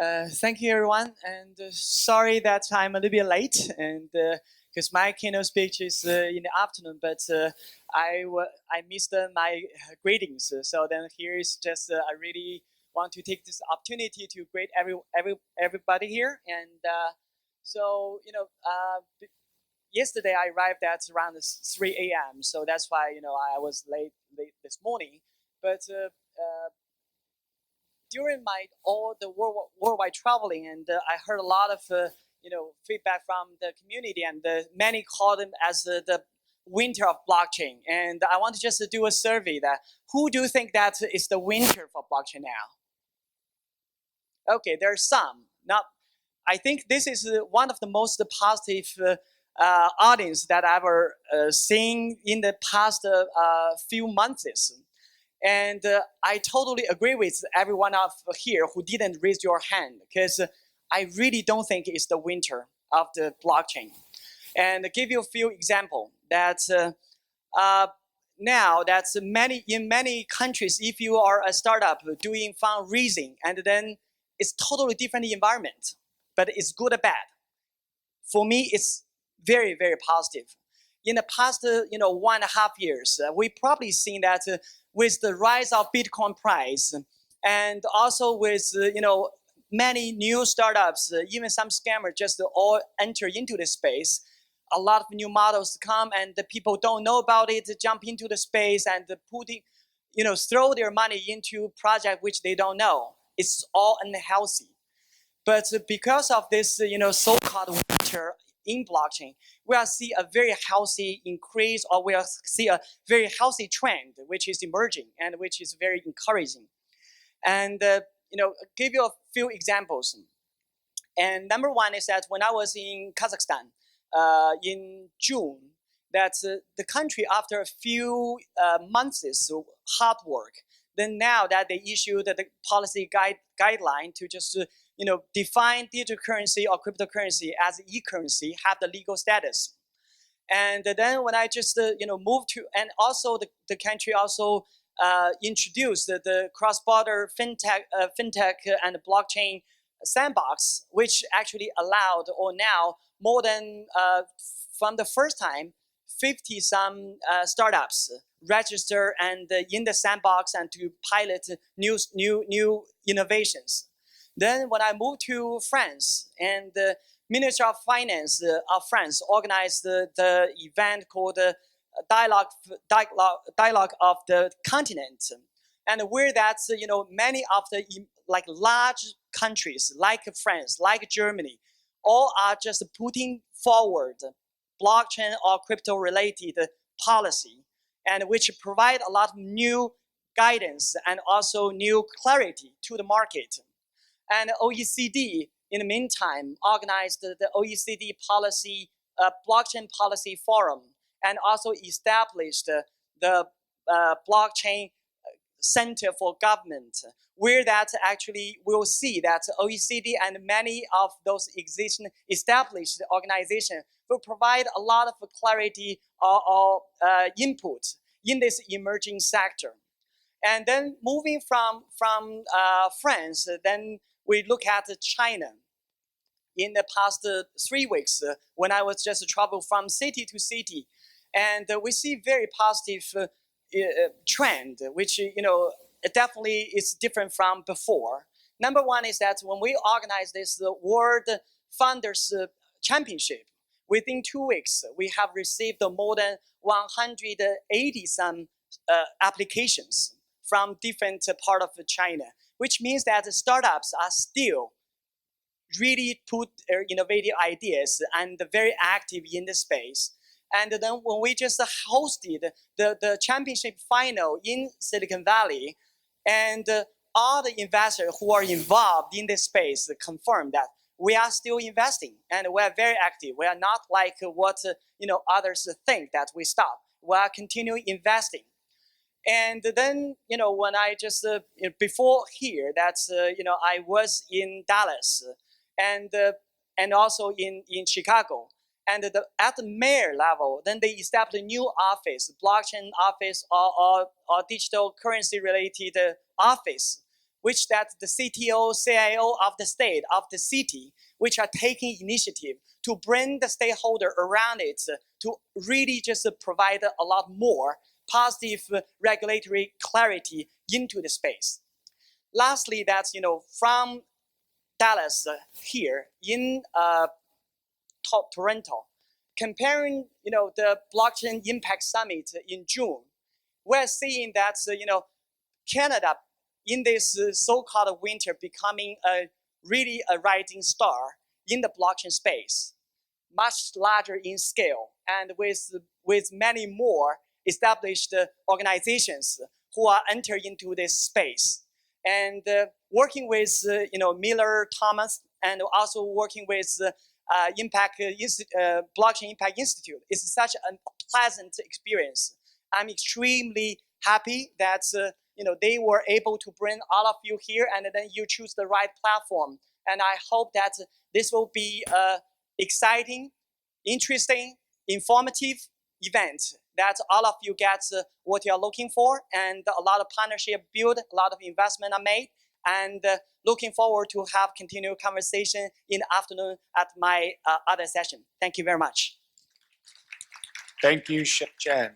Thank you, everyone, and sorry that I'm a little bit late, and because my keynote speech is in the afternoon, but I missed my greetings. So then here is just I really want to take this opportunity to greet everybody here, and yesterday I arrived at around 3 a.m. So that's why I was late this morning, but. During my all the worldwide traveling, and I heard a lot of feedback from the community, and many call them as the winter of blockchain. And I want to just do a survey that who do you think that is the winter for blockchain now? Okay, there are some. Not, I think this is one of the most positive audience that I've ever seen in the past few months. And I totally agree with everyone of here who didn't raise your hand, because I really don't think it's the winter of the blockchain. And I'll give you a few examples that now that's in many countries, if you are a startup doing fundraising, and then it's totally different environment, but it's good or bad. For me, it's very, very positive. In the past, 1.5 years, we probably seen that with the rise of Bitcoin price, and also with many new startups, even some scammers just all enter into the space. A lot of new models come, and the people don't know about it, jump into the space and throw their money into project which they don't know. It's all unhealthy. But because of this, so-called winter in blockchain, we'll see a very healthy increase, or we'll see a very healthy trend, which is emerging and which is very encouraging. And give you a few examples. And number one is that when I was in Kazakhstan in June, that the country, after a few months of hard work, then now that they issued the policy guideline to just define digital currency or cryptocurrency as e-currency, have the legal status. And then when I just moved to, and also the country also introduced the cross-border fintech and blockchain sandbox, which actually allowed, or now more than from the first time, 50 some startups register and in the sandbox and to pilot new innovations. Then when I moved to France, and the Minister of Finance of France organized the event called Dialogue of the Continent, and where that's many of the large countries like France, like Germany, all are just putting forward blockchain or crypto related policy, and which provide a lot of new guidance and also new clarity to the market. And OECD, in the meantime, organized the OECD policy blockchain policy forum, and also established the blockchain center for government, where that actually we'll see that OECD and many of those existing established organizations will provide a lot of clarity or input in this emerging sector. And then moving from France, then we look at China. In the past 3 weeks, when I was just travel from city to city, and we see very positive trend, which definitely is different from before. Number one is that when we organize this World Founders Championship, within 2 weeks, we have received more than 180 some applications from different part of China, which means that the startups are still really put their innovative ideas and very active in the space. And then when we just hosted the championship final in Silicon Valley, and all the investors who are involved in this space confirmed that we are still investing and we are very active. We are not like what others think that we stop. We are continuing investing. And then when I just before here, that's I was in Dallas and also in Chicago. And at the mayor level, then they established a new office, blockchain office or digital currency related office, which that the CTO, CIO of the state, of the city, which are taking initiative to bring the stakeholder around it to really just provide a lot more positive regulatory clarity into the space. Lastly, that's from Dallas here in Toronto, comparing the blockchain impact summit in June, we're seeing that Canada in this so-called winter becoming really a rising star in the blockchain space, much larger in scale, and with many more established organizations who are entering into this space. And working with Miller Thomas, and also working with Blockchain Impact Institute is such a pleasant experience. I'm extremely happy that they were able to bring all of you here, and then you choose the right platform. And I hope that this will be an exciting, interesting, informative event that all of you get what you're looking for, and a lot of partnership built, a lot of investment are made, and looking forward to have continued conversation in the afternoon at my other session. Thank you very much. Thank you, Xiaochen.